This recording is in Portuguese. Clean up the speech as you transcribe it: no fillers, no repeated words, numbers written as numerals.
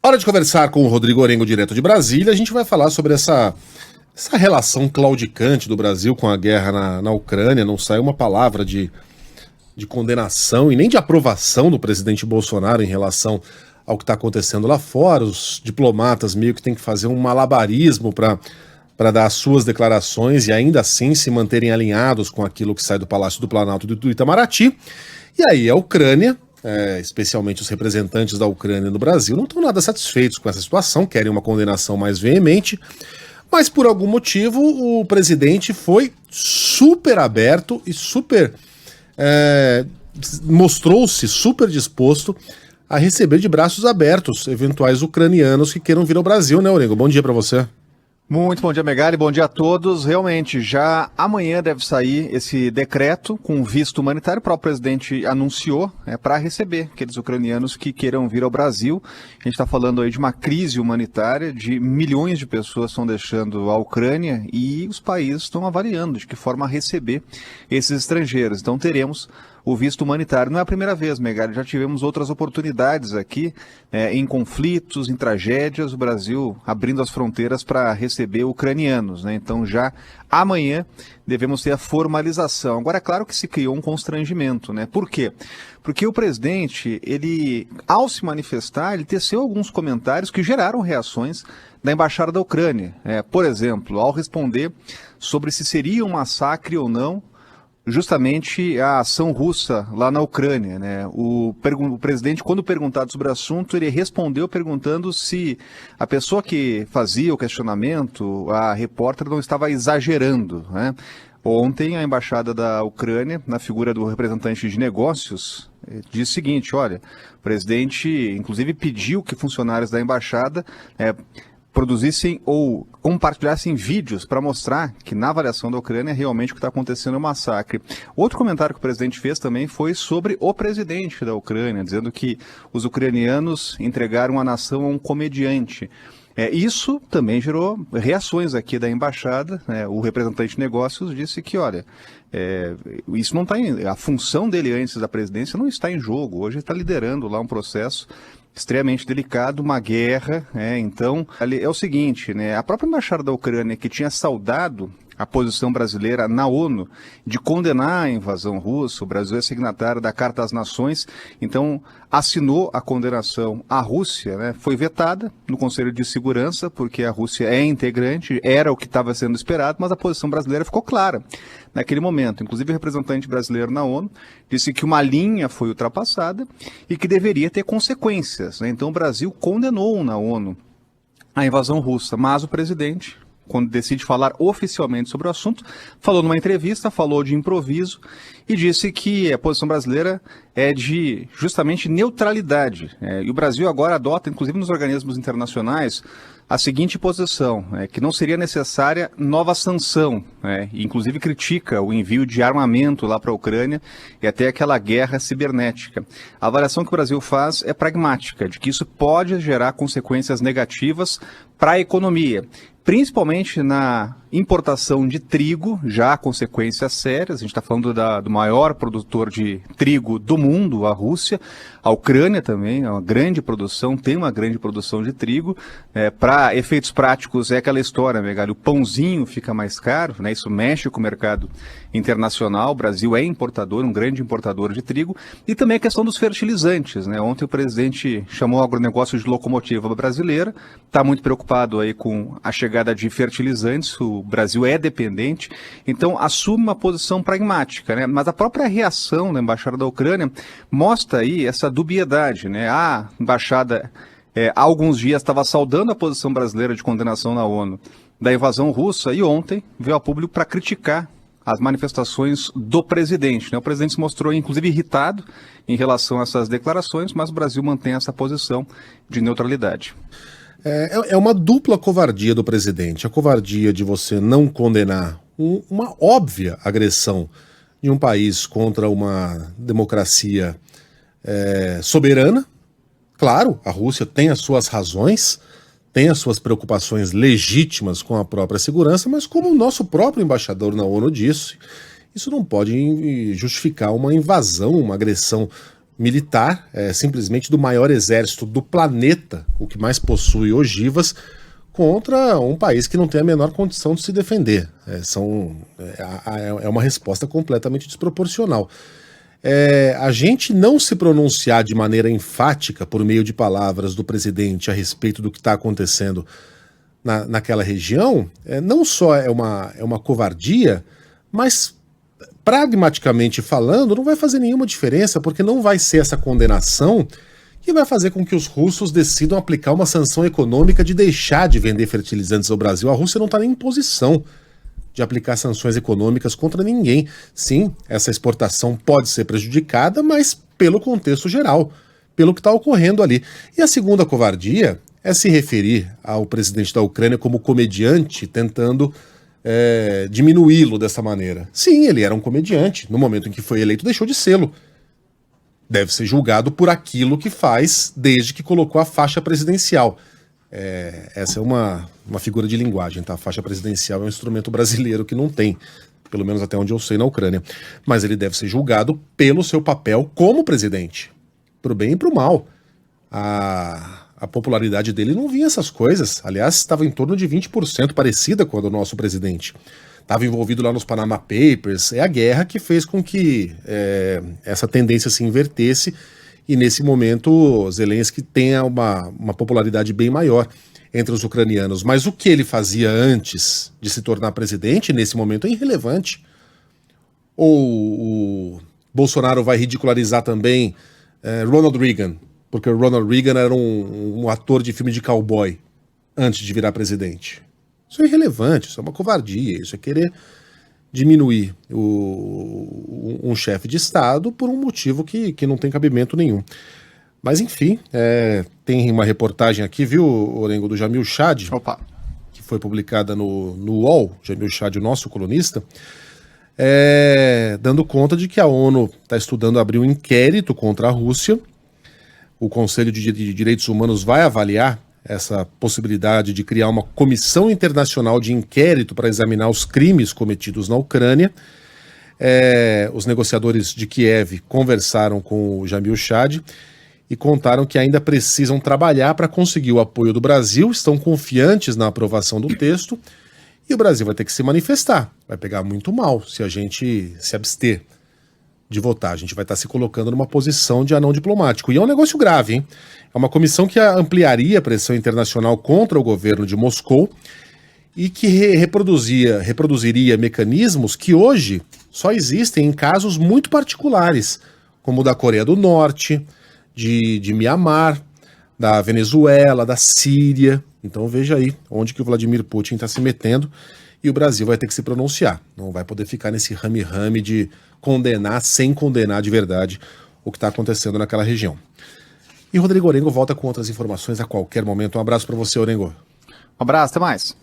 Hora de conversar com o Rodrigo Orengo, direto de Brasília. A gente vai falar sobre essa relação claudicante do Brasil com a guerra na Ucrânia. Não sai uma palavra de condenação e nem de aprovação do presidente Bolsonaro em relação ao que está acontecendo lá fora. Os diplomatas meio que têm que fazer um malabarismo para dar as suas declarações e ainda assim se manterem alinhados com aquilo que sai do Palácio do Planalto e do Itamaraty. E aí a Ucrânia, especialmente os representantes da Ucrânia no Brasil, não estão nada satisfeitos com essa situação, querem uma condenação mais veemente, mas por algum motivo o presidente foi super aberto e mostrou-se super disposto a receber de braços abertos eventuais ucranianos que queiram vir ao Brasil, né, Orengo? Bom dia para você. Muito bom dia, Megali, bom dia a todos. Realmente, já amanhã deve sair esse decreto com visto humanitário. O próprio presidente anunciou para receber aqueles ucranianos que queiram vir ao Brasil. A gente está falando aí de uma crise humanitária, de milhões de pessoas estão deixando a Ucrânia e os países estão avaliando de que forma receber esses estrangeiros. Então teremos o visto humanitário. Não é a primeira vez, Megali, já tivemos outras oportunidades aqui, em conflitos, em tragédias, o Brasil abrindo as fronteiras para receber ucranianos, né? Então já amanhã devemos ter a formalização. Agora, é claro que se criou um constrangimento, né? Por quê? Porque o presidente, ele, ao se manifestar, ele teceu alguns comentários que geraram reações da Embaixada da Ucrânia. Por exemplo, ao responder sobre se seria um massacre ou não, justamente a ação russa lá na Ucrânia, né? O presidente, quando perguntado sobre o assunto, ele respondeu perguntando se a pessoa que fazia o questionamento, a repórter, não estava exagerando, né? Ontem, a Embaixada da Ucrânia, na figura do representante de negócios, disse o seguinte: olha, o presidente, inclusive, pediu que funcionários da Embaixada produzissem ou compartilhassem vídeos para mostrar que na avaliação da Ucrânia realmente o que está acontecendo é um massacre. Outro comentário que o presidente fez também foi sobre o presidente da Ucrânia, dizendo que os ucranianos entregaram a nação a um comediante. Isso também gerou reações aqui da embaixada, né? O representante de negócios disse que, olha, isso não está a função dele antes da presidência não está em jogo. Hoje ele está liderando lá um processo extremamente delicado, uma guerra, então é o seguinte, né, a própria embaixada da Ucrânia, que tinha saudado a posição brasileira na ONU de condenar a invasão russa, o Brasil é signatário da Carta às Nações, então assinou a condenação à Rússia, né, foi vetada no Conselho de Segurança, porque a Rússia é integrante, era o que estava sendo esperado, mas a posição brasileira ficou clara naquele momento. Inclusive o representante brasileiro na ONU disse que uma linha foi ultrapassada e que deveria ter consequências, né? Então o Brasil condenou na ONU a invasão russa, mas o presidente, quando decide falar oficialmente sobre o assunto, falou numa entrevista, falou de improviso e disse que a posição brasileira é de justamente neutralidade. E o Brasil agora adota, inclusive nos organismos internacionais, a seguinte posição, que não seria necessária nova sanção, e inclusive critica o envio de armamento lá para a Ucrânia e até aquela guerra cibernética. A avaliação que o Brasil faz é pragmática, de que isso pode gerar consequências negativas para a economia, principalmente na importação de trigo, já há consequências sérias. A gente está falando do maior produtor de trigo do mundo, a Rússia. A Ucrânia também é uma grande produção, tem uma grande produção de trigo. Para efeitos práticos, é aquela história, Megali, o pãozinho fica mais caro, né? Isso mexe com o mercado internacional. O Brasil é importador, um grande importador de trigo. E também a questão dos fertilizantes, né? Ontem o presidente chamou o agronegócio de locomotiva brasileira, está muito preocupado aí com a chegada de fertilizantes. O Brasil é dependente, então assume uma posição pragmática, né? Mas a própria reação da Embaixada da Ucrânia mostra aí essa dubiedade, né? A Embaixada há alguns dias estava saudando a posição brasileira de condenação na ONU da invasão russa e ontem veio a público para criticar as manifestações do presidente, né? O presidente se mostrou inclusive irritado em relação a essas declarações, mas o Brasil mantém essa posição de neutralidade. É uma dupla covardia do presidente. A covardia de você não condenar uma óbvia agressão de um país contra uma democracia soberana. Claro, a Rússia tem as suas razões, tem as suas preocupações legítimas com a própria segurança, mas como o nosso próprio embaixador na ONU disse, isso não pode justificar uma invasão, uma agressão militar, simplesmente do maior exército do planeta, o que mais possui ogivas, contra um país que não tem a menor condição de se defender. É uma resposta completamente desproporcional. A gente não se pronunciar de maneira enfática por meio de palavras do presidente a respeito do que está acontecendo naquela região, não só é uma covardia, mas pragmaticamente falando, não vai fazer nenhuma diferença, porque não vai ser essa condenação que vai fazer com que os russos decidam aplicar uma sanção econômica de deixar de vender fertilizantes ao Brasil. A Rússia não está nem em posição de aplicar sanções econômicas contra ninguém. Sim, essa exportação pode ser prejudicada, mas pelo contexto geral, pelo que está ocorrendo ali. E a segunda covardia é se referir ao presidente da Ucrânia como comediante, tentando diminuí-lo dessa maneira. Sim, ele era um comediante. No momento em que foi eleito, deixou de sê-lo. Deve ser julgado por aquilo que faz desde que colocou a faixa presidencial. Essa é uma figura de linguagem, tá? A faixa presidencial é um instrumento brasileiro que não tem, pelo menos até onde eu sei, na Ucrânia. Mas ele deve ser julgado pelo seu papel como presidente, pro bem e pro mal. A popularidade dele não vinha essas coisas. Aliás, estava em torno de 20%, parecida com a do nosso presidente. Estava envolvido lá nos Panama Papers. É a guerra que fez com que essa tendência se invertesse e nesse momento Zelensky tenha uma popularidade bem maior entre os ucranianos. Mas o que ele fazia antes de se tornar presidente, nesse momento, é irrelevante. Ou o Bolsonaro vai ridicularizar também Ronald Reagan, porque o Ronald Reagan era um ator de filme de cowboy antes de virar presidente. Isso é irrelevante, isso é uma covardia, isso é querer diminuir um chefe de Estado por um motivo que não tem cabimento nenhum. Mas enfim, tem uma reportagem aqui, viu, Orengo, do Jamil Chad, que foi publicada no UOL, Jamil Chad, o nosso colunista, dando conta de que a ONU está estudando abrir um inquérito contra a Rússia. O Conselho de Direitos Humanos vai avaliar essa possibilidade de criar uma comissão internacional de inquérito para examinar os crimes cometidos na Ucrânia. Os negociadores de Kiev conversaram com o Jamil Chad e contaram que ainda precisam trabalhar para conseguir o apoio do Brasil, estão confiantes na aprovação do texto, e o Brasil vai ter que se manifestar. Vai pegar muito mal se a gente se abster de votar. A gente vai estar se colocando numa posição de anão diplomático. E é um negócio grave, hein? É uma comissão que ampliaria a pressão internacional contra o governo de Moscou e que reproduziria mecanismos que hoje só existem em casos muito particulares, como o da Coreia do Norte, de Mianmar, da Venezuela, da Síria. Então veja aí onde que o Vladimir Putin está se metendo, e o Brasil vai ter que se pronunciar. Não vai poder ficar nesse rame-rame de condenar sem condenar de verdade o que está acontecendo naquela região. E Rodrigo Orengo volta com outras informações a qualquer momento. Um abraço para você, Orengo. Um abraço, até mais.